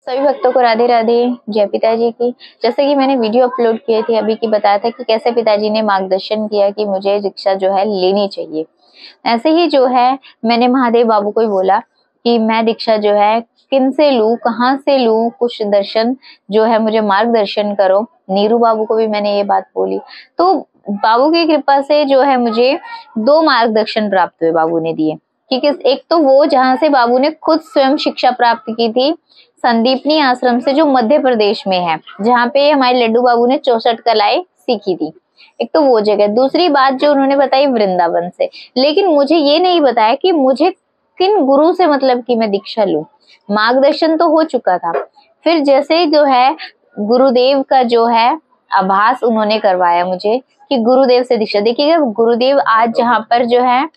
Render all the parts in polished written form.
सभी भक्तों को राधे राधे। जय पिताजी की। जैसे कि मैंने वीडियो अपलोड किए थे अभी की, बताया था कि कैसे पिताजी ने मार्गदर्शन किया कि मुझे दीक्षा जो है लेनी चाहिए। ऐसे ही जो है मैंने महादेव बाबू को ही बोला कि मैं दीक्षा जो है किन से लूं, कहाँ से लूं, कुछ दर्शन जो है मुझे मार्गदर्शन करो। नीरू बाबू को भी मैंने ये बात बोली। तो बाबू की कृपा से जो है मुझे 2 मार्गदर्शन प्राप्त हुए, बाबू ने दिए। क्योंकि एक तो वो जहां से बाबू ने खुद स्वयं शिक्षा प्राप्त की थी, संदीपनी आश्रम से, जो मध्य प्रदेश में है, जहाँ पे हमारे लड्डू बाबू ने 64 कलाएं सीखी थी। एक तो वो जगह, दूसरी बात जो उन्होंने बताई वृंदावन से। लेकिन मुझे ये नहीं बताया कि मुझे किन गुरु से मतलब कि मैं दीक्षा लूं। मार्गदर्शन तो हो चुका था, फिर जैसे जो है गुरुदेव का जो है आभास उन्होंने करवाया मुझे कि गुरुदेव से दीक्षा। देखिएगा, गुरुदेव आज जहाँ पर जो है,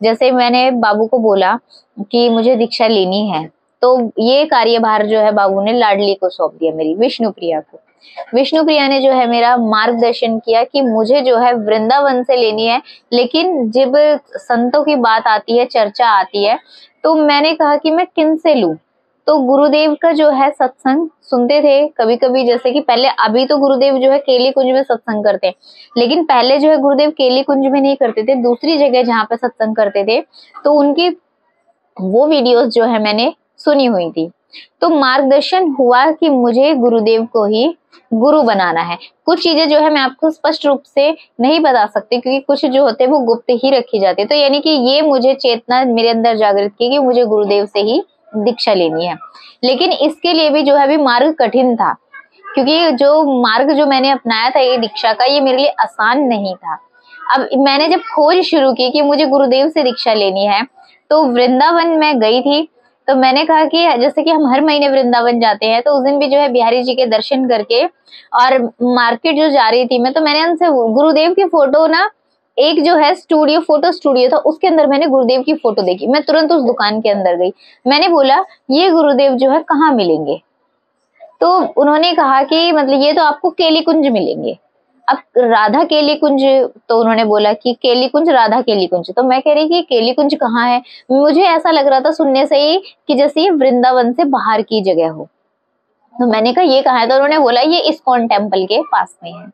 जैसे मैंने बाबू को बोला कि मुझे दीक्षा लेनी है, तो ये कार्यभार जो है बाबू ने लाडली को सौंप दिया, मेरी विष्णुप्रिया को। विष्णुप्रिया ने जो है मेरा मार्गदर्शन किया कि मुझे जो है वृंदावन से लेनी है। लेकिन जब संतों की बात आती है, चर्चा आती है, तो मैंने कहा कि मैं किन से लूं। तो गुरुदेव का जो है सत्संग सुनते थे कभी कभी, जैसे कि पहले, अभी तो गुरुदेव जो है केली कुंज में सत्संग करते हैं, लेकिन पहले जो है गुरुदेव केली कुंज में नहीं करते थे, दूसरी जगह जहाँ पे सत्संग करते थे। तो उनकी वो वीडियोस जो है मैंने सुनी हुई थी। तो मार्गदर्शन हुआ कि मुझे गुरुदेव को ही गुरु बनाना है। कुछ चीजें जो है मैं आपको स्पष्ट रूप से नहीं बता सकती, क्योंकि कुछ जो होते हैं वो गुप्त ही रखी जाती है। तो यानी कि ये मुझे चेतना मेरे अंदर जागृत की कि मुझे गुरुदेव से ही दीक्षा लेनी है। लेकिन इसके लिए भी जो है अभी मार्ग कठिन था, क्योंकि जो मार्ग जो मैंने अपनाया था ये दीक्षा का, ये मेरे लिए आसान नहीं था। अब मैंने जब खोज शुरू की कि मुझे गुरुदेव से दीक्षा लेनी है, तो वृंदावन में गई थी। तो मैंने कहा कि जैसे कि हम हर महीने वृंदावन जाते हैं, तो उस दिन भी जो है बिहारी जी के दर्शन करके और मार्केट जो जा रही थी मैं, तो मैंने उनसे गुरुदेव की फोटो ना, एक जो है स्टूडियो, फोटो स्टूडियो था, उसके अंदर मैंने गुरुदेव की फोटो देखी। मैं तुरंत उस दुकान के अंदर गई, मैंने बोला ये गुरुदेव जो है कहाँ मिलेंगे। तो उन्होंने कहा कि मतलब ये तो आपको केली कुंज मिलेंगे। अब राधा केली कुंज, तो उन्होंने बोला कि केली कुंज, राधा केली कुंज। तो मैं कह रही कि केली कुंज कहाँ है। मुझे ऐसा लग रहा था सुनने से ही कि जैसे ये वृंदावन से बाहर की जगह हो। तो मैंने कहा ये कहाँ है, तो उन्होंने बोला ये इस्कॉन टेम्पल के पास में है।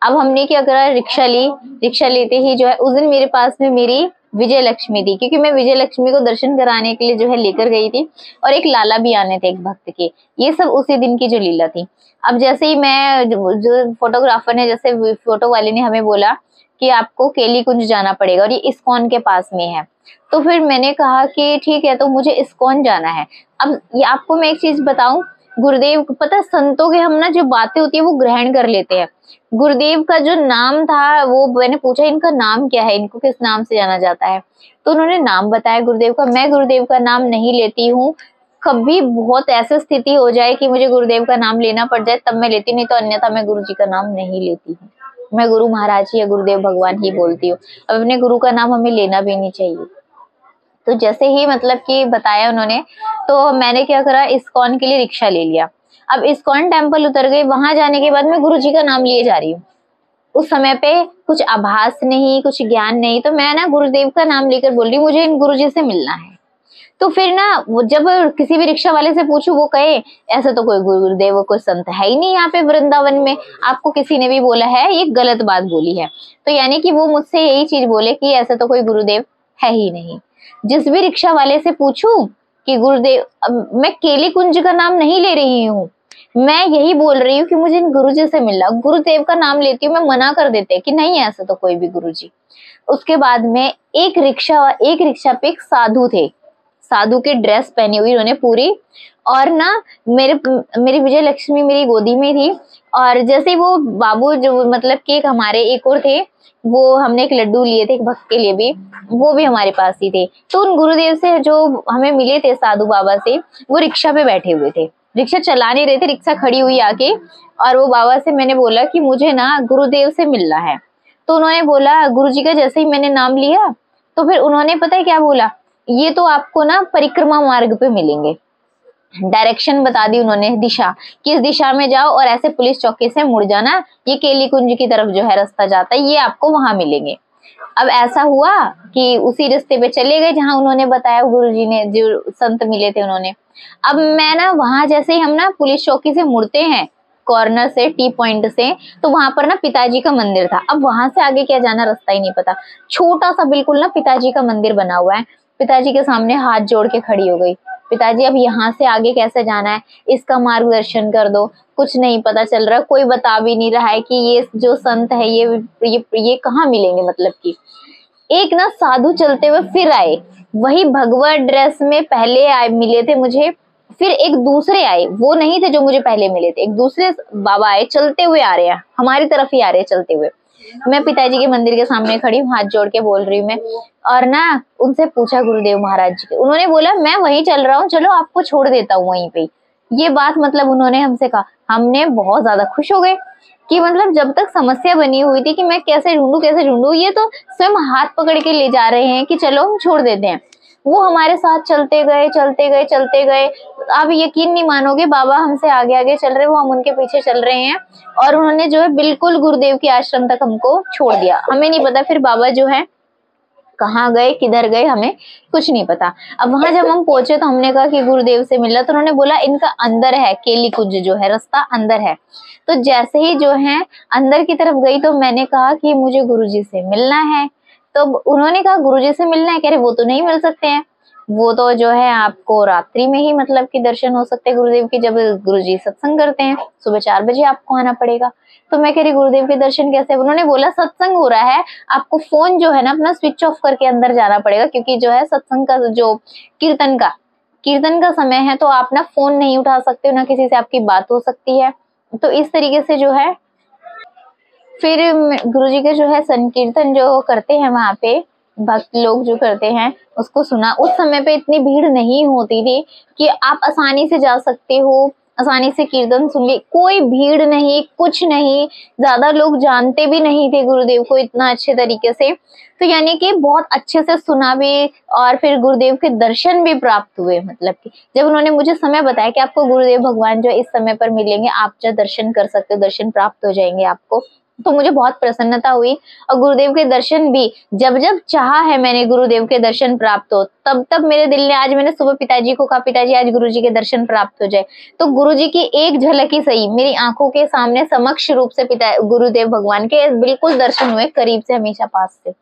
अब हमने क्या करा, रिक्शा ली। रिक्शा लेते ही जो है उस दिन मेरे पास में मेरी विजय लक्ष्मी थी, क्योंकि मैं विजय लक्ष्मी को दर्शन कराने के लिए जो है लेकर गई थी, और एक लाला भी आने थे, एक भक्त के। ये सब उसी दिन की जो लीला थी। अब जैसे ही मैं, जो फोटोग्राफर ने, जैसे फोटो वाले ने हमें बोला कि आपको केली कुंज जाना पड़ेगा और ये इस्कॉन के पास में है, तो फिर मैंने कहा कि ठीक है, तो मुझे इस्कॉन जाना है। अब ये आपको मैं एक चीज बताऊं, गुरुदेव को पता, संतों के हम ना जो बातें होती है वो ग्रहण कर लेते हैं। गुरुदेव का जो नाम था, वो मैंने पूछा इनका नाम क्या है, इनको किस नाम से जाना जाता है, तो उन्होंने नाम बताया गुरुदेव का। मैं गुरुदेव का नाम नहीं लेती हूँ, कभी बहुत ऐसी स्थिति हो जाए कि मुझे गुरुदेव का नाम लेना पड़ जाए तब मैं लेती, नहीं तो अन्यथा मैं गुरु जी का नाम नहीं लेती हूँ। मैं गुरु महाराज ही या गुरुदेव भगवान ही बोलती हूँ। अब अपने गुरु का नाम हमें लेना भी नहीं चाहिए। तो जैसे ही मतलब कि बताया उन्होंने, तो मैंने क्या करा, इस्कॉन के लिए रिक्शा ले लिया। अब इस्कॉन टेम्पल उतर गई, वहां जाने के बाद मैं गुरु जी का नाम लिए जा रही हूँ। उस समय पे कुछ आभास नहीं, कुछ ज्ञान नहीं, तो मैं ना गुरुदेव का नाम लेकर बोल रही हूँ मुझे इन गुरु जी से मिलना है। तो फिर ना जब किसी भी रिक्शा वाले से पूछूं, वो कहे ऐसा तो कोई गुरुदेव, कोई संत है ही नहीं यहाँ पे वृंदावन में, आपको किसी ने भी बोला है, ये गलत बात बोली है। तो यानी कि वो मुझसे यही चीज बोले कि ऐसा तो कोई गुरुदेव है ही नहीं। जिस भी रिक्शा वाले से पूछूं कि गुरुदेव, मैं केली कुंज का नाम नहीं ले रही हूँ, मैं यही बोल रही हूँ कि मुझे इन गुरुजी से मिलना। गुरुदेव का नाम लेती हूँ, मैं मना कर देते हैं कि नहीं ऐसा तो कोई भी गुरुजी। उसके बाद में एक रिक्शा पे एक साधु थे, साधु की ड्रेस पहनी हुई उन्होंने पूरी, और ना मेरी विजय लक्ष्मी मेरी गोदी में थी। और जैसे वो बाबू जो मतलब कि एक हमारे एक और थे, वो हमने एक लड्डू लिए थे एक भक्त के लिए भी, वो भी हमारे पास ही थे। तो उन गुरुदेव से जो हमें मिले थे साधु बाबा से, वो रिक्शा पे बैठे हुए थे, रिक्शा चला नहीं रहे थे, रिक्शा खड़ी हुई आके। और वो बाबा से मैंने बोला कि मुझे ना गुरुदेव से मिलना है। तो उन्होंने बोला, गुरु जी का जैसे ही मैंने नाम लिया, तो फिर उन्होंने पता है क्या बोला, ये तो आपको ना परिक्रमा मार्ग पे मिलेंगे। डायरेक्शन बता दी उन्होंने, दिशा, किस दिशा में जाओ और ऐसे पुलिस चौकी से मुड़ जाना, ये केली कुंज की तरफ जो है रास्ता जाता है, ये आपको वहां मिलेंगे। अब ऐसा हुआ कि उसी रास्ते पे चले गए जहाँ उन्होंने बताया, गुरुजी ने जो संत मिले थे उन्होंने। अब मैं ना वहां जैसे ही हम ना पुलिस चौकी से मुड़ते हैं, कॉर्नर से, टी पॉइंट से, तो वहां पर ना पिताजी का मंदिर था। अब वहां से आगे क्या जाना रास्ता ही नहीं पता, छोटा सा बिल्कुल ना पिताजी का मंदिर बना हुआ है। पिताजी के सामने हाथ जोड़ के खड़ी हो गई, पिताजी अब यहाँ से आगे कैसे जाना है, इसका मार्गदर्शन कर दो, कुछ नहीं पता चल रहा, कोई बता भी नहीं रहा है कि ये जो संत है ये कहाँ मिलेंगे। मतलब कि एक ना साधु चलते हुए फिर आए, वही भगवा ड्रेस में पहले आए मिले थे मुझे, फिर एक दूसरे आए, वो नहीं थे जो मुझे पहले मिले थे, एक दूसरे बाबा आए, चलते हुए आ रहे हैं, हमारी तरफ ही आ रहे हैं चलते हुए। मैं पिताजी के मंदिर के सामने खड़ी हूँ, हाथ जोड़ के बोल रही हूँ मैं, और ना उनसे पूछा गुरुदेव महाराज जी के, उन्होंने बोला मैं वहीं चल रहा हूँ, चलो आपको छोड़ देता हूँ वहीं पे। ये बात मतलब उन्होंने हमसे कहा, हमने बहुत ज्यादा खुश हो गए कि मतलब जब तक समस्या बनी हुई थी कि मैं कैसे ढूंढूं, ये तो स्वयं हाथ पकड़ के ले जा रहे हैं कि चलो हम छोड़ देते हैं। वो हमारे साथ चलते गए। आप यकीन नहीं मानोगे, बाबा हमसे आगे आगे चल रहे, वो हम उनके पीछे चल रहे हैं, और उन्होंने जो है बिल्कुल गुरुदेव के आश्रम तक हमको छोड़ दिया। हमें नहीं पता फिर बाबा जो है कहाँ गए, किधर गए, हमें कुछ नहीं पता। अब वहां जब हम पहुंचे तो हमने कहा कि गुरुदेव से मिलना, तो उन्होंने बोला इनका अंदर है, केली कुंज जो है रास्ता अंदर है। तो जैसे ही जो है अंदर की तरफ गई तो मैंने कहा कि मुझे गुरुजी से मिलना है। तो उन्होंने कहा गुरुजी से मिलना है, कह रहे वो तो नहीं मिल सकते हैं, वो तो जो है आपको रात्रि में ही मतलब कि दर्शन हो सकते हैं गुरुदेव के, जब गुरुजी सत्संग करते हैं सुबह 4 बजे आपको आना पड़ेगा। तो मैं कह रही गुरुदेव के दर्शन कैसे? उन्होंने बोला सत्संग हो रहा है, आपको फोन जो है ना अपना स्विच ऑफ करके अंदर जाना पड़ेगा, क्योंकि जो है सत्संग का जो कीर्तन का समय है, तो आप ना फोन नहीं उठा सकते हो, ना किसी से आपकी बात हो सकती है। तो इस तरीके से जो है फिर गुरुजी के जो है संकीर्तन जो करते हैं वहां पे भक्त लोग जो करते हैं उसको सुना। उस समय पे इतनी भीड़ नहीं होती थी कि आप आसानी से जा सकते हो, आसानी से कीर्तन सुन ली, कोई भीड़ नहीं, कुछ नहीं, ज्यादा लोग जानते भी नहीं थे गुरुदेव को इतना अच्छे तरीके से। तो यानी कि बहुत अच्छे से सुना भी, और फिर गुरुदेव के दर्शन भी प्राप्त हुए। मतलब कि जब उन्होंने मुझे समय बताया कि आपको गुरुदेव भगवान जो इस समय पर मिलेंगे, आप जो दर्शन कर सकते हो, दर्शन प्राप्त हो जाएंगे आपको, तो मुझे बहुत प्रसन्नता हुई। और गुरुदेव के दर्शन भी जब जब चाहा है मैंने गुरुदेव के दर्शन प्राप्त हो, तब तब मेरे दिल ने, आज मैंने सुबह पिताजी को कहा पिताजी आज गुरुजी के दर्शन प्राप्त हो जाए, तो गुरुजी की एक झलक ही सही मेरी आंखों के सामने समक्ष रूप से गुरुदेव भगवान के बिल्कुल दर्शन हुए, करीब से, हमेशा पास से।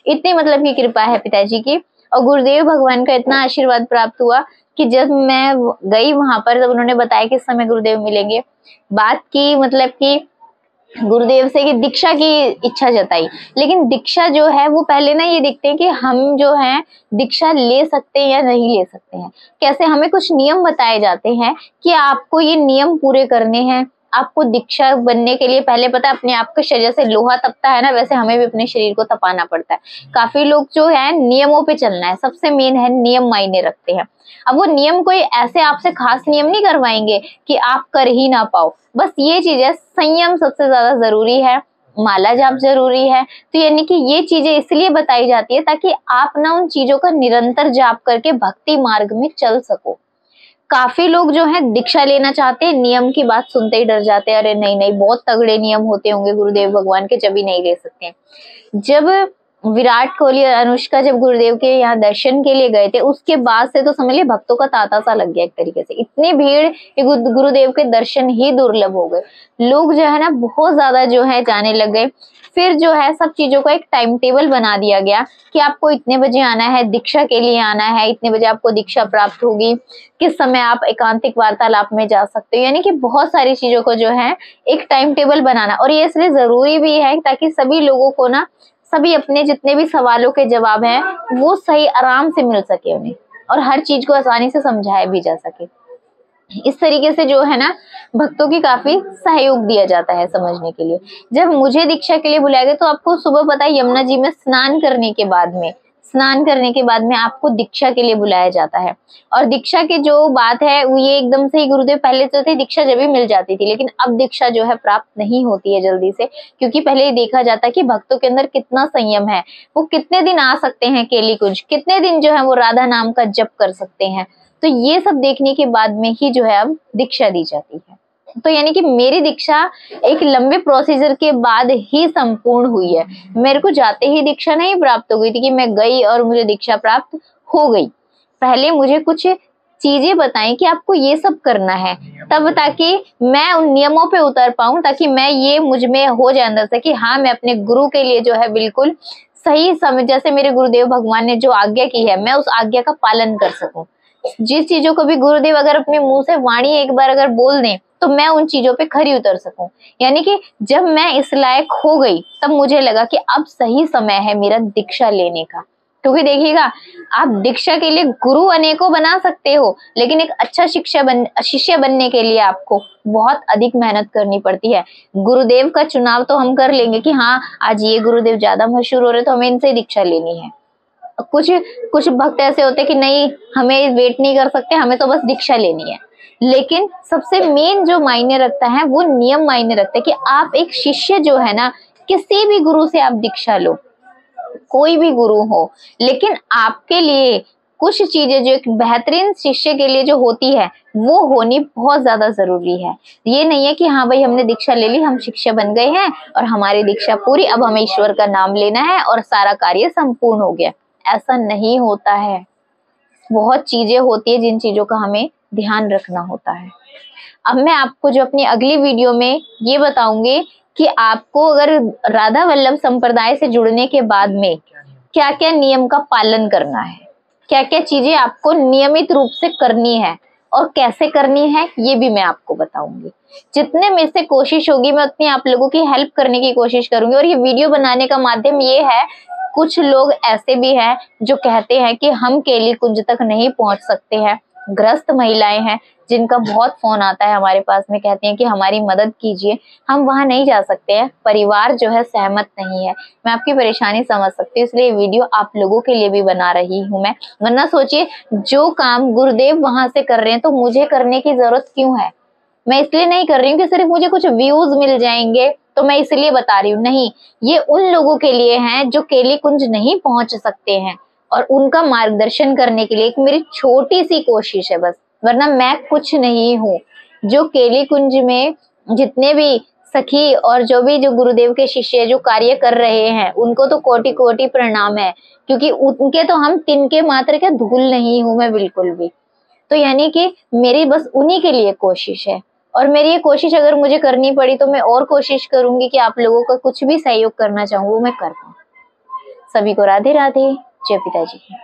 इतनी मतलब की कृपा है पिताजी की, और गुरुदेव भगवान का इतना आशीर्वाद प्राप्त हुआ कि जब मैं गई वहां पर, जब उन्होंने बताया कि इस समय गुरुदेव मिलेंगे, बात की मतलब कि गुरुदेव से कि दीक्षा की इच्छा जताई। लेकिन दीक्षा जो है वो पहले ना ये देखते हैं कि हम जो है दीक्षा ले सकते हैं या नहीं ले सकते हैं। कैसे? हमें कुछ नियम बताए जाते हैं कि आपको ये नियम पूरे करने हैं। आपको दीक्षा बनने के लिए पहले पता है अपने आप के शरीर से लोहा तपता है ना, वैसे हमें भी अपने शरीर को तपाना पड़ता है। काफी लोग जो है नियमों पे चलना है, सबसे मेन है नियम मायने रखते हैं। अब वो नियम कोई ऐसे आपसे खास नियम नहीं करवाएंगे कि आप कर ही ना पाओ, बस ये चीज है, संयम सबसे ज्यादा जरूरी है, माला जाप जरूरी है। तो यानी कि ये चीजें इसलिए बताई जाती है ताकि आप ना उन चीजों का निरंतर जाप करके भक्ति मार्ग में चल सको। काफी लोग जो है दीक्षा लेना चाहते हैं, नियम की बात सुनते ही डर जाते हैं, अरे नहीं नहीं बहुत तगड़े नियम होते होंगे गुरुदेव भगवान के, जब ही नहीं ले सकते हैं। जब विराट कोहली और अनुष्का जब गुरुदेव के यहाँ दर्शन के लिए गए थे, उसके बाद से तो समझ लिया भक्तों का तांता सा लग गया एक तरीके से, इतनी भीड़ कि गुरुदेव के दर्शन ही दुर्लभ हो गए। लोग जो है ना बहुत ज्यादा जो है जाने लग गए। फिर जो है सब चीजों का एक टाइम टेबल बना दिया गया कि आपको इतने बजे आना है, दीक्षा के लिए आना है, इतने बजे आपको दीक्षा प्राप्त होगी, किस समय आप एकांतिक वार्तालाप में जा सकते हो। यानी कि बहुत सारी चीजों को जो है एक टाइम टेबल बनाना, और ये इसलिए जरूरी भी है ताकि सभी लोगों को ना सभी अपने जितने भी सवालों के जवाब हैं वो सही आराम से मिल सके उन्हें, और हर चीज को आसानी से समझाया भी जा सके। इस तरीके से जो है ना भक्तों की काफी सहयोग दिया जाता है समझने के लिए। जब मुझे दीक्षा के लिए बुलाया गया तो आपको सुबह पता है यमुना जी में स्नान करने के बाद में आपको दीक्षा के लिए बुलाया जाता है। और दीक्षा की जो बात है वो ये एकदम से ही गुरुदेव, पहले तो थे दीक्षा जब भी मिल जाती थी, लेकिन अब दीक्षा जो है प्राप्त नहीं होती है जल्दी से, क्योंकि पहले देखा जाता है कि भक्तों के अंदर कितना संयम है, वो कितने दिन आ सकते हैं केली कुंज, कितने दिन जो है वो राधा नाम का जप कर सकते हैं। तो ये सब देखने के बाद में ही जो है अब दीक्षा दी जाती है। तो यानी कि मेरी दीक्षा एक लंबे प्रोसीजर के बाद ही संपूर्ण हुई है। मेरे को जाते ही दीक्षा नहीं प्राप्त हो गई थी कि मैं गई और मुझे दीक्षा प्राप्त हो गई। पहले मुझे कुछ चीजें बताएं कि आपको ये सब करना है, तब ताकि मैं उन नियमों पे उतर पाऊं, ताकि मैं ये मुझ में हो जाए अंदर से कि हाँ मैं अपने गुरु के लिए जो है बिल्कुल सही समय, जैसे मेरे गुरुदेव भगवान ने जो आज्ञा की है मैं उस आज्ञा का पालन कर सकूं। जिस चीजों को भी गुरुदेव अगर अपने मुंह से वाणी एक बार अगर बोल दें तो मैं उन चीजों पे खरी उतर सकूं। यानी कि जब मैं इस लायक हो गई तब मुझे लगा कि अब सही समय है मेरा दीक्षा लेने का। क्योंकि देखिएगा, आप दीक्षा के लिए गुरु अनेकों बना सकते हो, लेकिन एक अच्छा शिष्य बनने के लिए आपको बहुत अधिक मेहनत करनी पड़ती है। गुरुदेव का चुनाव तो हम कर लेंगे कि हाँ आज ये गुरुदेव ज्यादा मशहूर हो रहे तो हमें इनसे दीक्षा लेनी है। कुछ कुछ भक्त ऐसे होते कि नहीं, हमें वेट नहीं कर सकते, हमें तो बस दीक्षा लेनी है। लेकिन सबसे मेन जो मायने रखता है वो नियम मायने रखता है कि आप एक शिष्य जो है ना, किसी भी गुरु से आप दीक्षा लो, कोई भी गुरु हो, लेकिन आपके लिए कुछ चीजें जो एक बेहतरीन शिष्य के लिए जो होती है वो होनी बहुत ज्यादा जरूरी है। ये नहीं है कि हाँ भाई हमने दीक्षा ले ली, हम शिष्य बन गए हैं और हमारी दीक्षा पूरी, अब हमें ईश्वर का नाम लेना है और सारा कार्य संपूर्ण हो गया। ऐसा नहीं होता है। बहुत चीजें होती है जिन चीजों का हमें ध्यान रखना होता है। अब मैं आपको जो अपनी अगली वीडियो में ये बताऊंगी कि आपको अगर राधा वल्लभ संप्रदाय से जुड़ने के बाद में क्या क्या नियम का पालन करना है, क्या क्या चीजें आपको नियमित रूप से करनी है और कैसे करनी है, ये भी मैं आपको बताऊंगी। जितने मेरे से कोशिश होगी मैं उतनी आप लोगों की हेल्प करने की कोशिश करूंगी। और ये वीडियो बनाने का माध्यम ये है, कुछ लोग ऐसे भी हैं जो कहते हैं कि हम केली कुंज तक नहीं पहुंच सकते हैं, ग्रस्त महिलाएं हैं जिनका बहुत फोन आता है हमारे पास में, कहती हैं कि हमारी मदद कीजिए, हम वहां नहीं जा सकते हैं, परिवार जो है सहमत नहीं है। मैं आपकी परेशानी समझ सकती हूँ, इसलिए वीडियो आप लोगों के लिए भी बना रही हूँ मैं। वरना सोचिए, जो काम गुरुदेव वहां से कर रहे हैं तो मुझे करने की जरूरत क्यों है। मैं इसलिए नहीं कर रही हूँ कि सिर्फ मुझे कुछ व्यूज मिल जाएंगे तो मैं इसलिए बता रही हूँ, नहीं, ये उन लोगों के लिए है जो केली कुंज नहीं पहुंच सकते हैं और उनका मार्गदर्शन करने के लिए एक मेरी छोटी सी कोशिश है बस। वरना मैं कुछ नहीं हूँ। जो केली कुंज में जितने भी सखी और जो गुरुदेव के शिष्य जो कार्य कर रहे हैं उनको तो कोटि कोटि प्रणाम है, क्योंकि उनके तो हम तिनके मात्र के धूल नहीं हूं मैं बिल्कुल भी। तो यानी कि मेरी बस उन्हीं के लिए कोशिश है, और मेरी ये कोशिश अगर मुझे करनी पड़ी तो मैं और कोशिश करूंगी कि आप लोगों का कुछ भी सहयोग करना चाहूँ वो मैं कर पाऊँ। सभी को राधे राधे, जय पिताजी की।